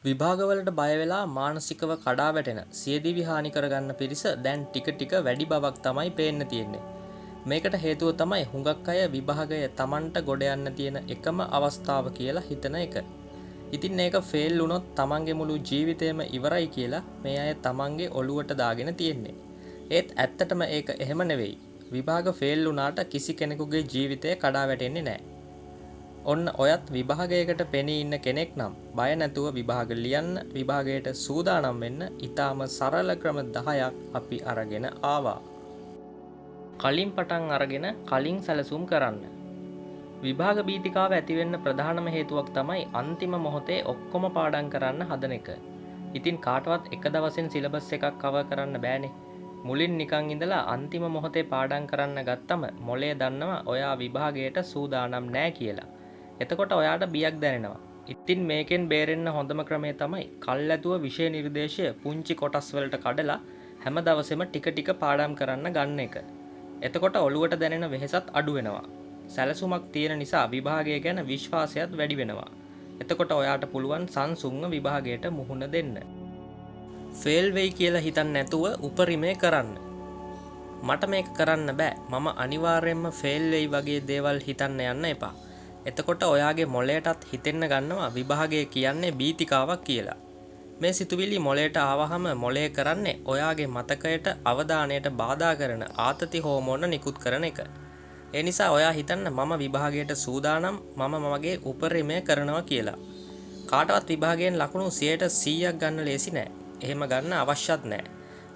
විභාගවලට බය වෙලා මානසිකව කඩා වැටෙන සියදිවි හානි කරගන්න පිරිස දැන් ටික ටික වැඩි බවක් තමයි පේන්න තියෙන්නේ. මේකට හේතුව තමයි හුඟක් අය විභාගය Tamanට ගොඩ යන්න තියෙන එකම අවස්ථාව කියලා හිතන එක. ඉතින් මේක ෆේල් වුණොත් Tamanගේ මුළු ජීවිතේම ඉවරයි කියලා මේ අය Tamanගේ ඔළුවට දාගෙන තියෙන්නේ. ඒත් ඇත්තටම ඒක එහෙම නෙවෙයි. විභාග ෆේල් වුණාට කිසි කෙනෙකුගේ ජීවිතය කඩා වැටෙන්නේ නැහැ. ඔන්න ඔයත් විභාගයකට පෙනී ඉන්න කෙනෙක් නම් බය නැතුව විභාග ලියන්න, විභාගයට සූදානම් වෙන්න ඊටාම සරල ක්‍රම 10ක් අපි අරගෙන ආවා. කලින් පටන් අරගෙන කලින් සැලසුම් කරන්න. විභාග බීතිකාව ඇති වෙන්න ප්‍රධානම හේතුවක් තමයි අන්තිම මොහොතේ ඔක්කොම පාඩම් කරන්න හදන එක. ඉතින් කාටවත් එක දවසෙන් සිලබස් එකක් කවර් කරන්න බෑනේ. මුලින් නිකන් ඉඳලා අන්තිම මොහොතේ පාඩම් කරන්න ගත්තම මොලේ දන්නවා ඔයා විභාගයට සූදානම් නෑ කියලා. එතකොට ඔයාට බියක් දැනෙනවා. ඉතින් මේකෙන් බේරෙන්න හොඳම ක්‍රමය තමයි කල්ැතුව විෂය නිර්දේශය පුංචි කොටස් වලට කඩලා හැම දවසෙම ටික ටික පාඩම් කරන්න ගන්න එක. එතකොට ඔළුවට දැනෙන වෙහෙසත් අඩු වෙනවා. සැලසුමක් තියෙන නිසා විභාගය ගැන විශ්වාසයත් වැඩි වෙනවා. එතකොට ඔයාට පුළුවන් සංසුන්ව විභාගයට මුහුණ දෙන්න. ෆේල් වෙයි කියලා හිතන්නේ නැතුව උපරිමය කරන්න. මට මේක කරන්න බෑ. මම අනිවාර්යයෙන්ම ෆේල් වෙයි වගේ දේවල් හිතන්න යන්න එපා. එතකොට ඔයාගේ මොළයටත් හිතෙන්න ගන්නවා විභාගය කියන්නේ බීතිකාවක් කියලා. මේ සිතුවිලි මොළයට ආවහම මොළය කරන්නේ ඔයාගේ මතකයට අවධානයට බාධා කරන ආතති හෝමෝන නිකුත් කරන එක. ඒ නිසා ඔයා හිතන්න මම විභාගයට සූදානම්, මම මගේ උපරිමය කරනවා කියලා. කාටවත් විභාගයෙන් ලකුණු 100% ගන්න ලේසි නෑ. එහෙම ගන්න අවශ්‍යත් නෑ.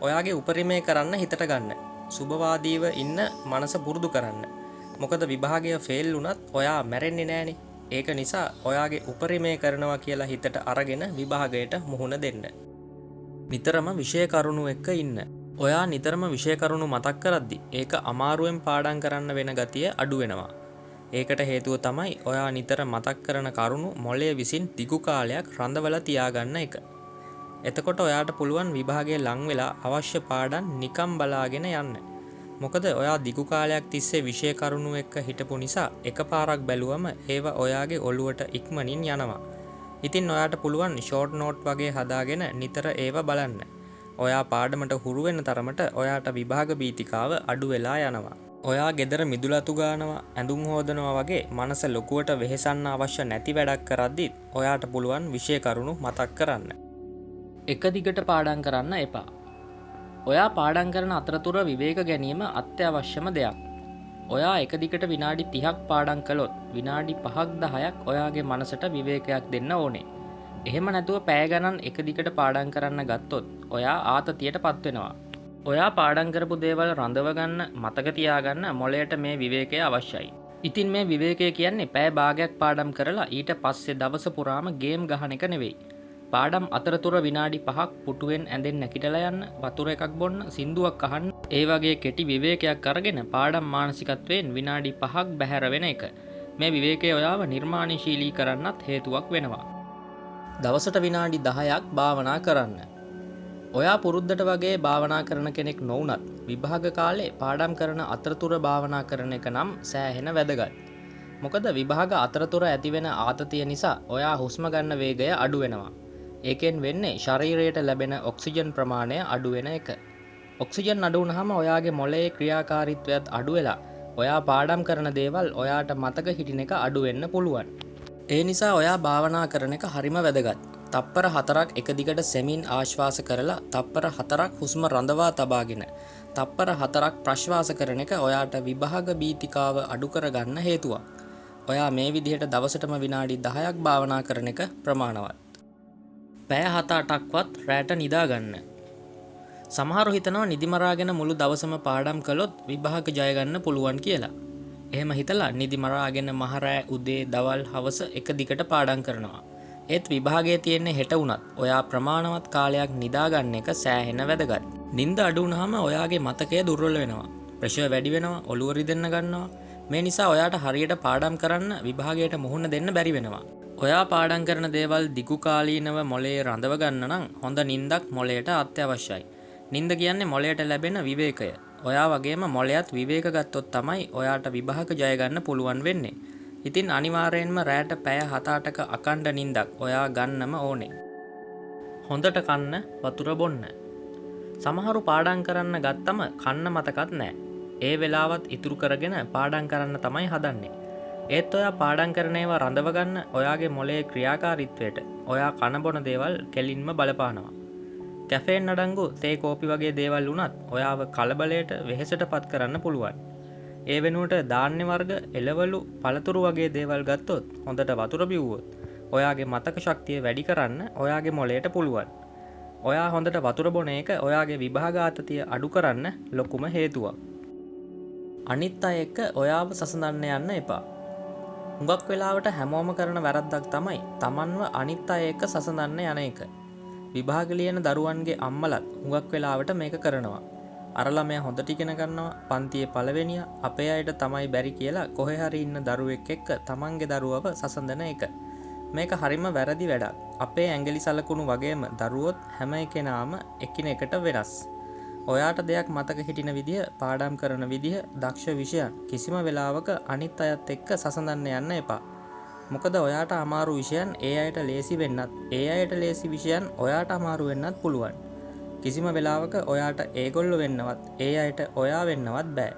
ඔයාගේ උපරිමය කරන්න හිතට ගන්න. සුබවාදීව ඉන්න මනස පුරුදු කරන්න. මොකද විභාගය ෆේල් වුණත් ඔයා මැරෙන්නේ නෑනේ. ඒක නිසා ඔයාගේ උපරිමය කරනවා කියලා හිතට අරගෙන විභාගයට මුහුණ දෙන්න. නිතරම විෂය කරුණු එක්ක ඉන්න. ඔයා නිතරම විෂය කරුණු මතක් කරද්දි ඒක අමාරුවෙන් පාඩම් කරන්න වෙන ගතිය අඩු වෙනවා. ඒකට හේතුව තමයි ඔයා නිතර මතක් කරන කරුණු මොළය විසින් දිගු කාලයක් රඳවලා තියාගන්න එක. එතකොට ඔයාට පුළුවන් විභාගයේ ලං වෙලා අවශ්‍ය පාඩම් නිකම් බලාගෙන යන්න. මොකද ඔයා දිගු කාලයක් තිස්සේ විෂය කරුණු එක්ක හිටපු නිසා එකපාරක් බැලුවම ඒවා ඔයාගේ ඔළුවට ඉක්මනින් යනවා. ඉතින් ඔයාට පුළුවන් ෂෝට් නෝට් වගේ හදාගෙන නිතර ඒවා බලන්න. ඔයා පාඩමට හුරු වෙන තරමට ඔයාට විභාග බීතිකාව අඩු වෙලා යනවා. ඔයා ගෙදර මිදුලතු ගානවා, ඇඳුම් හොදනවා වගේ මනස ලොකුවට වෙහෙසන්න අවශ්‍ය නැති වැඩක් කරද්දිත් ඔයාට පුළුවන් විෂය කරුණු මතක් කරන්න. එක දිගට පාඩම් කරන්න එපා. ඔයා පාඩම් කරන අතරතුර විවේක ගැනීම අත්‍යවශ්‍යම දෙයක්. ඔයා එක දිගට විනාඩි 30ක් පාඩම් කළොත් විනාඩි 5ක් 10ක් ඔයාගේ මනසට විවේකයක් දෙන්න ඕනේ. එහෙම නැතුව පැය ගණන් එක දිගට පාඩම් කරන්න ගත්තොත් ඔයා ආතතියට පත් වෙනවා. ඔයා පාඩම් කරපු දේවල් රඳව ගන්න, මතක තියාගන්න මොළයට මේ විවේකය අවශ්‍යයි. ඉතින් මේ විවේකය කියන්නේ පැය භාගයක් පාඩම් කරලා ඊට පස්සේ දවස පුරාම ගේම් ගහන එක නෙවෙයි. පාඩම් අතරතුර විනාඩි 5ක් පුටුවෙන් ඇඳෙන් නැගිටලා යන්න, වතුර එකක් බොන්න, සින්දුවක් අහන්න, ඒ වගේ කෙටි විවේකයක් අරගෙන පාඩම් මානසිකත්වයෙන් විනාඩි 5ක් බැහැර වෙන එක. මේ විවේකය ඔයාව නිර්මාණශීලී කරන්නත් හේතුවක් වෙනවා. දවසට විනාඩි 10ක් භාවනා කරන්න. ඔයා පුරුද්දට වගේ භාවනා කරන කෙනෙක් නොවුනත් විභාග කාලේ පාඩම් කරන අතරතුර භාවනා කරන එක නම් සෑහෙන වැදගත්. මොකද විභාග අතරතුර ඇතිවෙන ආතතිය නිසා ඔයා හුස්ම ගන්න වේගය අඩු වෙනවා. ඒකෙන් වෙන්නේ ශරීරයට ලැබෙන ඔක්සිජන් ප්‍රමාණය අඩු වෙන එක. ඔක්සිජන් අඩු වුනහම ඔයාගේ මොළයේ ක්‍රියාකාරීත්වයත් අඩු වෙලා ඔයා පාඩම් කරන දේවල් ඔයාට මතක හිටින එක අඩු වෙන්න පුළුවන්. ඒ නිසා ඔයා භාවනා කරන එක හරිම වැදගත්. තප්පර 4ක් එක දිගට සෙමින් ආශ්වාස කරලා තප්පර 4ක් හුස්ම රඳවා තබාගෙන තප්පර 4ක් ප්‍රශ්වාස කරන එක ඔයාට විභාග බීතිකාව අඩු කරගන්න හේතුවක්. ඔයා මේ විදිහට දවසටම විනාඩි 10ක් භාවනා කරන එක ප්‍රමාණවත්. පැය 7-8ක්වත් රැට නිදා ගන්න. සමහරව හිතනවා නිදි මරාගෙන මුළු දවසම පාඩම් කළොත් විභාග ජය ගන්න පුළුවන් කියලා. එහෙම හිතලා නිදි මරාගෙන මහරෑ උදේ දවල් හවස එක දිගට පාඩම් කරනවා. ඒත් විභාගයේ තියෙන්නේ හෙට වුණත් ඔයා ප්‍රමාණවත් කාලයක් නිදා ගන්න එක සෑහෙන වැදගත්. නිින්ද අඩු වුණාම ඔයාගේ මතකය දුර්වල වෙනවා. ප්‍රෙෂර් වැඩි වෙනවා, ඔළුව රිදෙන්න ගන්නවා. මේ නිසා ඔයාට හරියට පාඩම් කරන්න, විභාගයට මුහුණ දෙන්න බැරි වෙනවා. ඔයා පාඩම් කරන දේවල් දිගු කාලීනව මොළයේ රඳව ගන්න නම් හොඳ නිින්දක් මොළයට අත්‍යවශ්‍යයි. නිින්ද කියන්නේ මොළයට ලැබෙන විවේකය. ඔයා වගේම මොළයත් විවේක ගත්තොත් තමයි ඔයාට විභාග ජය ගන්න පුළුවන් වෙන්නේ. ඉතින් අනිවාර්යයෙන්ම රැට පැය 7-8ක අකණ්ඩ නිින්දක් ඔයා ගන්නම ඕනේ. හොඳට කන්න වතුර බොන්න. සමහරු පාඩම් කරන්න ගත්තම කන්න මතකත් නෑ. ඒ වෙලාවත් ඉතුරු කරගෙන පාඩම් කරන්න තමයි හදන්නේ. ඒත් ඔයා පාඩම් කරන ඒවා රඳවගන්න ඔයාගේ මොළයේ ක්‍රියාකාරීත්වයට ඔයා කන බොන දේවල් කෙලින්ම බලපානවා. කැෆේන් අඩංගු තේ කෝපි වගේ දේවල් වුණත් ඔයාව කලබලයට වෙහෙසට පත් කරන්න පුළුවන්. ඒ වෙනුවට ධාන්‍ය වර්ග, එළවලු, පළතුරු වගේ දේවල් ගත්තොත් හොඳට වතුර බිව්වොත් ඔයාගේ මතක ශක්තිය වැඩි කරන්න ඔයාගේ මොළයට පුළුවන්. ඔයා හොඳට වතුර බොන එක ඔයාගේ විභාග ආතතිය අඩු කරන්න ලොකුම හේතුවක්. අනිත් අය එක්ක ඔයාව සසඳන්න යන්න එපා. හුඟක් වෙලාවට හැමෝම කරන වැරද්දක් තමයි Tamanව අනිත් අය එක්ක සසඳන්න යන එක. විභාග ලියන දරුවන්ගේ අම්මලත් හුඟක් වෙලාවට මේක කරනවා. අර ළමයා හොඳට ඉගෙන ගන්නවා, පන්තියේ පළවෙනියා, අපේ අයට තමයි බැරි කියලා කොහේ හරි ඉන්න දරුවෙක් එක්ක Tamanගේ දරුවව සසඳන එක. මේක හරිම වැරදි වැඩක්. අපේ ඇඟිලි සලකුණු වගේම දරුවොත් හැම කෙනාම එකිනෙකට වෙනස්. ඔයාට දෙයක් මතක හිටින විදිහ, පාඩම් කරන විදිහ, දක්ෂ විෂයන් කිසිම වෙලාවක අනිත් අයත් එක්ක සසඳන්න යන්න එපා. මොකද ඔයාට අමාරු විෂයන් ඒ අයට ලේසි වෙන්නත්, ඒ අයට ලේසි විෂයන් ඔයාට අමාරු වෙන්නත් පුළුවන්. කිසිම වෙලාවක ඔයාට ඒගොල්ලෝ වෙන්නවත්, ඒ අයට ඔයා වෙන්නවත් බෑ.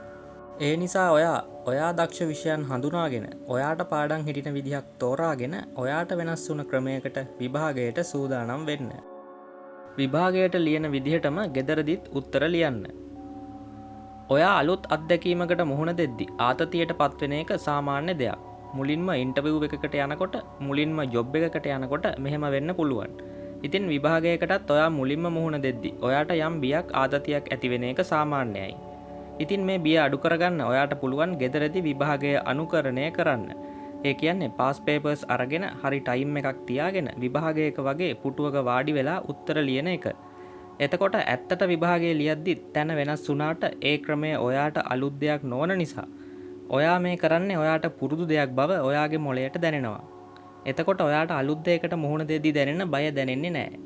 ඒ නිසා ඔයා දක්ෂ විෂයන් හඳුනාගෙන, ඔයාට පාඩම් හිටින විදිහක් තෝරාගෙන, ඔයාට වෙනස් වුණ ක්‍රමයකට විභාගයට සූදානම් වෙන්න. විභාගයට ලියන විදිහටම ගෙදරදිත් උත්තර ලියන්න. ඔයා අලුත් අත්දැකීමකට මුහුණ දෙද්දි ආතතියට පත්වෙන එක සාමාන්‍ය දෙයක්. මුලින්ම ඉන්ටර්විව් එකකට යනකොට, මුලින්ම ජොබ් එකකට යනකොට මෙහෙම වෙන්න පුළුවන්. ඉතින් විභාගයකටත් ඔයා මුලින්ම මුහුණ දෙද්දි ඔයාට යම් බියක් ආතතියක් ඇති වෙන එක සාමාන්‍යයි. ඉතින් මේ බිය අඩු කරගන්න ඔයාට පුළුවන් ගෙදරදී විභාගය අනුකරණය කරන්න. ඒ කියන්නේ පාස් පේපර්ස් අරගෙන හරි ටයිම් එකක් තියාගෙන විභාගයක වගේ පුටුවක වාඩි වෙලා උත්තර ලියන එක. එතකොට ඇත්තට විභාගයේ ලියද්දි තැන වෙනස් වුණාට ඒ ක්‍රමය ඔයාට අලුත් දෙයක් නොවන නිසා ඔයා මේ කරන්නේ ඔයාට පුරුදු දෙයක් බව ඔයාගේ මොළයට දැනෙනවා. එතකොට ඔයාට අලුත් දෙයකට මුහුණ දෙද්දී දැනෙන බය දැනෙන්නේ නැහැ.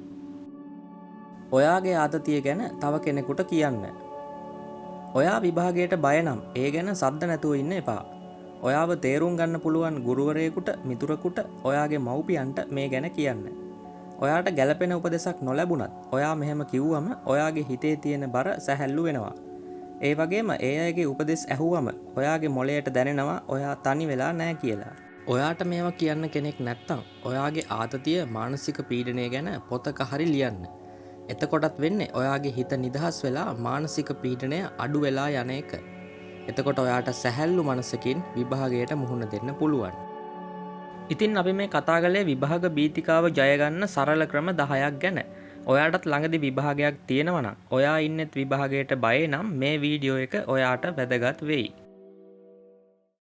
ඔයාගේ ආතතිය ගැන තව කෙනෙකුට කියන්න. ඔයා විභාගයට බය නම් ඒ ගැන සද්ද නැතුව ඉන්න එපා. ඔයාව තේරුම් ගන්න පුළුවන් ගුරුවරයෙකුට, මිතුරෙකුට, ඔයාගේ මව්පියන්ට මේ ගැන කියන්න. ඔයාට ගැළපෙන උපදෙසක් නොලැබුණත් ඔයා මෙහෙම කිව්වම ඔයාගේ හිතේ තියෙන බර සැහැල්ලු වෙනවා. ඒ වගේම ඒ අයගේ උපදෙස් ඇහුවම ඔයාගේ මොළයට දැනෙනවා ඔයා තනි වෙලා නැහැ කියලා. ඔයාට මේවා කියන්න කෙනෙක් නැත්තම් ඔයාගේ ආතතිය, මානසික පීඩනය ගැන පොතක හරි ලියන්න. එතකොටත් වෙන්නේ ඔයාගේ හිත නිදහස් වෙලා මානසික පීඩනය අඩු වෙලා යන එක. එතකොට ඔයාට සැහැල්ලු මනසකින් විභාගයට මුහුණ දෙන්න පුළුවන්. ඉතින් අපි මේ කතා කළේ විභාග බීතිකාව ජය ගන්න සරල ක්‍රම 10ක් ගැන. ඔයාටත් ළඟදී විභාගයක් තියෙනවා නම්, ඔයා ඉන්නෙත් විභාගයට බය නම් මේ වීඩියෝ එක ඔයාට වැදගත් වෙයි.